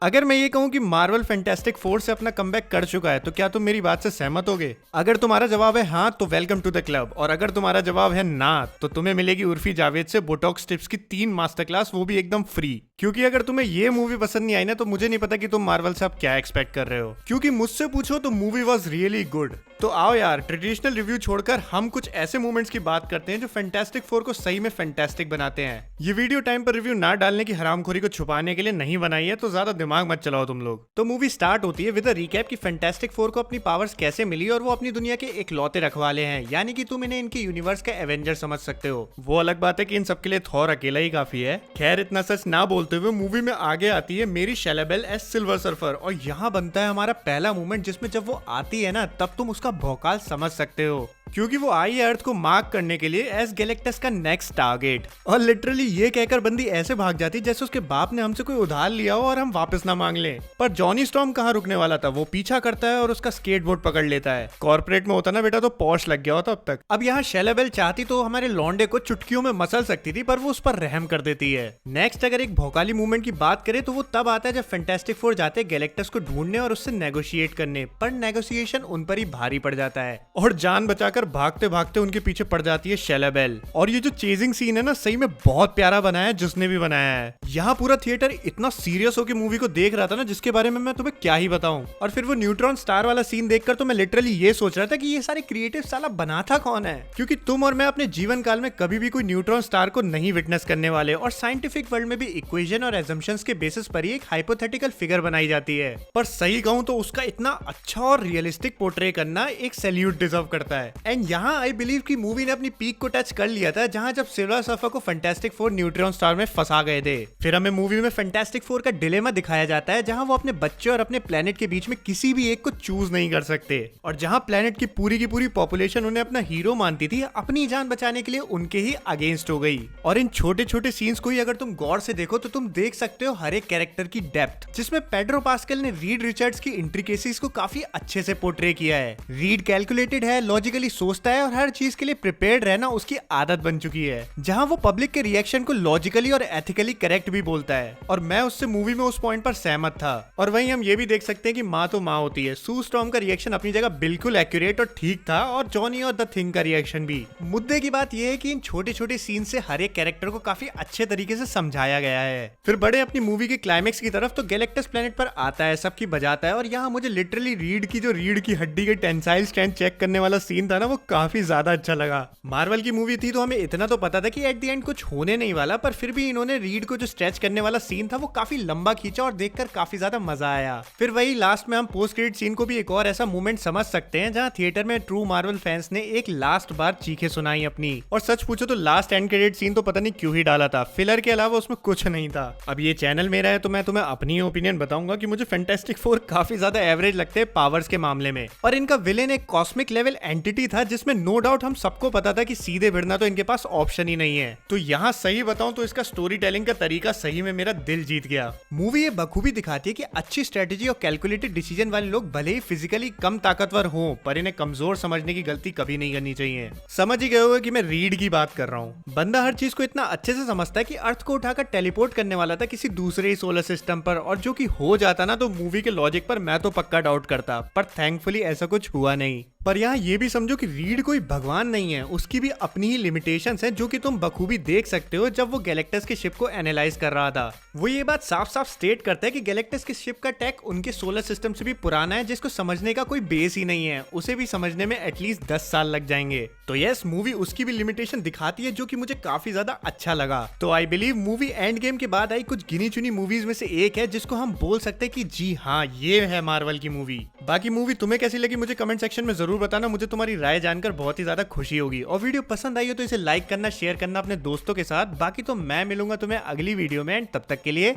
अगर मैं ये कहूं कि मार्वल फैंटास्टिक फोर से अपना कमबैक कर चुका है तो क्या तुम मेरी बात से सहमत होगे? अगर तुम्हारा जवाब है हाँ तो वेलकम टू द क्लब, और अगर तुम्हारा जवाब है ना तो तुम्हें मिलेगी उर्फी जावेद से बोटॉक्स टिप्स की 3 मास्टर क्लास, वो भी एकदम फ्री। क्योंकि अगर तुम्हें ये मूवी पसंद नहीं आई ना तो मुझे नहीं पता कि तुम मार्वल से अब क्या एक्सपेक्ट कर रहे हो, क्योंकि मुझसे पूछो तो मूवी वॉज रियली गुड। तो आओ यार, ट्रेडिशनल रिव्यू छोड़कर हम कुछ ऐसे मोमेंट्स की बात करते हैं जो फैंटास्टिक फोर को सही में फैंटास्टिक बनाते हैं। ये वीडियो टाइम पर रिव्यू ना डालने की हरामखोरी को छुपाने के लिए नहीं बनाई है, तो ज्यादा दिमाग मत चलाओ तुम लोग। तो मूवी स्टार्ट होती है विद अ रिकैप कि फैंटास्टिक फोर को अपनी पावर्स कैसे मिली और वो अपनी दुनिया के इकलौते रखवाले हैं, यानी कि तुम इन्हें इनके यूनिवर्स का एवेंजर समझ सकते हो। वो अलग बात है कि इन सबके लिए थॉर अकेला ही काफी है। खैर, इतना सच ना बोलते हुए मूवी में आगे आती है मेरी शैलाबेल एस सिल्वर सर्फर, और यहाँ बनता है हमारा पहला मूवमेंट जिसमें जब वो आती है ना तब तुम उसका भौकाल समझ सकते हो, क्योंकि वो आई है अर्थ को मार्क करने के लिए एस गैलेक्टस का नेक्स्ट टारगेट। और लिटरली ये कहकर बंदी ऐसे भाग जाती जैसे उसके बाप ने हमसे कोई उधार लिया हो और हम वापस ना मांग लें। पर जॉनी स्टॉर्म कहाँ रुकने वाला था, वो पीछा करता है और उसका स्केटबोर्ड पकड़ लेता है। कॉर्पोरेट में होता ना बेटा तो पॉश लग गया होता अब तक। अब यहाँ शैलाबेल चाहती तो हमारे लौंडे को चुटकियों में मसल सकती थी, पर वो उस पर रहम कर देती है। नेक्स्ट अगर एक भौकाली मूवमेंट की बात करें तो वो तब आता है जब फैंटास्टिक फोर जाते हैं गैलेक्टस को ढूंढने और उससे नेगोशिएट करने, पर नेगोशिएशन उन पर ही भारी पड़ जाता है और जान बचाकर भागते भागते उनके पीछे पड़ जाती है शैलाबेल। और ये जो चेजिंग सीन है ना सही में बहुत प्यारा बनाया है जिसने भी बनाया है। यहाँ पूरा थिएटर इतना सीरियस होकर मूवी को देख रहा था ना, जिसके बारे में मैं तुम्हें क्या ही बताऊं। और फिर वो न्यूट्रॉन स्टार वाला सीन देखकर तो मैं लिटरली ये सोच रहा था कि ये सारे क्रिएटिव साला बनाता कौन है, क्योंकि तुम और मैं अपने जीवन काल में कभी भी कोई न्यूट्रॉन स्टार को नहीं विटनेस करने वाले। और साइंटिफिक वर्ल्ड में भी इक्वेशन और एजम्पशंस के बेसिस पर ही एक हाइपोथेटिकल फिगर बनाई जाती है, पर सही कहूं तो उसका इतना अच्छा और रियलिस्टिक पोर्ट्रे करना एक सैल्यूट डिजर्व करता है। एंड यहाँ आई बिलीव कि मूवी ने अपनी पीक को टच कर लिया था, जहां जब सिल्वर सर्फर को फैंटास्टिक फोर न्यूट्रॉन स्टार में फंसा गए थे। फिर हमें मूवी में फैंटास्टिक फोर का डिलेमा दिखाया जाता है, जहां वो अपने बच्चे और अपने प्लेनेट के बीच में किसी भी एक को चूज नहीं कर सकते, और जहां प्लेनेट की पूरी पॉपुलेशन उन्हें अपना हीरो मानती थी, अपनी जान बचाने के लिए उनके ही अगेंस्ट हो गई। और इन छोटे छोटे सीन्स को ही अगर तुम गौर से देखो तो तुम देख सकते हो हर एक कैरेक्टर की डेप्थ, जिसमें पेड्रो पास्कल ने रीड रिचर्ड्स की इंट्रिकेसीज को काफी अच्छे से पोर्ट्रे किया है। रीड कैलकुलेटेड है, लॉजिकली सोचता है और हर चीज के लिए प्रिपेयर्ड रहना उसकी आदत बन चुकी है, जहां वो पब्लिक के रिएक्शन को लॉजिकली और एथिकली करेक्ट भी बोलता है। और मैं उससे मूवी में उस पॉइंट पर सहमत था। और वहीं हम ये भी देख सकते हैं कि माँ तो माँ होती है। सू स्टॉर्म का रिएक्शन अपनी जगह बिल्कुल एक्यूरेट और ठीक था, और जॉनी और द थिंग का रिएक्शन भी। मुद्दे की बात यह है कि इन छोटे छोटे सीन से हर एक कैरेक्टर को काफी अच्छे तरीके से समझाया गया है। फिर बड़े अपनी मूवी के क्लाइमेक्स की तरफ तो गैलेक्टस प्लेनेट पर आता है, सबकी बजाता है, और यहाँ मुझे लिटरली रीड की हड्डी के टेंसाइल स्ट्रेंथ चेक करने वाला सीन था ना, वो काफी ज्यादा अच्छा लगा। मार्वल की मूवी थी तो हमें इतना तो पता था कि एट द एंड कुछ होने नहीं वाला, पर फिर भी इन्होंने रीड को जो स्ट्रेच करने वाला सीन था वो काफी लंबा खींचा और देखकर काफी ज्यादा मजा आया। फिर वही लास्ट में हम पोस्ट क्रेडिट सीन को भी एक और ऐसा मोमेंट समझ सकते हैं, जहां थिएटर में ट्रू मार्वल फैंस ने एक लास्ट बार चीखे सुनाई अपनी। और सच पूछो तो लास्ट एंड क्रेडिट सीन तो पता नहीं क्यों ही डाला था, फिलर के अलावा उसमें कुछ नहीं था। अब ये चैनल मेरा है तो मैं तुम्हें अपनी ओपिनियन बताऊंगा कि मुझे फैंटास्टिक फोर काफी ज्यादा एवरेज लगते हैं पावर्स के मामले में, और इनका विलेन एक कॉस्मिक लेवल एंटिटी था, जिसमें नो डाउट हम सबको पता था कि सीधे भिड़ना तो इनके पास ऑप्शन ही नहीं है। तो यहाँ सही बताऊं तो इसका स्टोरी टेलिंग का तरीका सही में मेरा दिल जीत गया। मूवी ये बखूबी दिखाती है कि अच्छी स्ट्रेटेजी और कैलकुलेटेड डिसीजन वाले लोग भले ही फिजिकली कम ताकतवर हों, पर इन्हें कमजोर समझने की गलती कभी नहीं करनी चाहिए। समझ ही गए होगे कि मैं रीड की बात कर रहा हूँ। बंदा हर चीज को इतना अच्छे से समझता है कि अर्थ को उठाकर टेलीपोर्ट करने वाला था किसी दूसरे सोलर सिस्टम पर, और जो कि हो जाता ना तो मूवी के लॉजिक पर मैं तो पक्का डाउट करता, पर थैंकफुली ऐसा कुछ हुआ नहीं। पर यहाँ ये भी समझो कि रीड कोई भगवान नहीं है, उसकी भी अपनी ही लिमिटेशंस हैं, जो कि तुम बखूबी देख सकते हो जब वो गैलेक्टस के शिप को एनालाइज कर रहा था। वो ये बात साफ साफ स्टेट करता है कि गैलेक्टस के शिप का टेक उनके सोलर सिस्टम से भी पुराना है, जिसको समझने का कोई बेस ही नहीं है। उसे भी समझने में एटलीस्ट 10 साल लग जाएंगे। तो यस, मूवी उसकी भी लिमिटेशन दिखाती है, जो कि मुझे काफी ज्यादा अच्छा लगा। तो I believe movie end game के बाद आई कुछ गिनी चुनी मूवीज में से एक है जिसको हम बोल सकते हैं कि जी हाँ, ये है मार्वल की मूवी। बाकी मूवी तुम्हें कैसी लगी मुझे कमेंट सेक्शन में जरूर बताना, मुझे तुम्हारी राय जानकर बहुत ही ज्यादा खुशी होगी। और वीडियो पसंद आई हो तो इसे लाइक करना, शेयर करना अपने दोस्तों के साथ। बाकी तो मैं मिलूंगा तुम्हें अगली वीडियो में, तब तक के लिए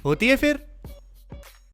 होती है फिर।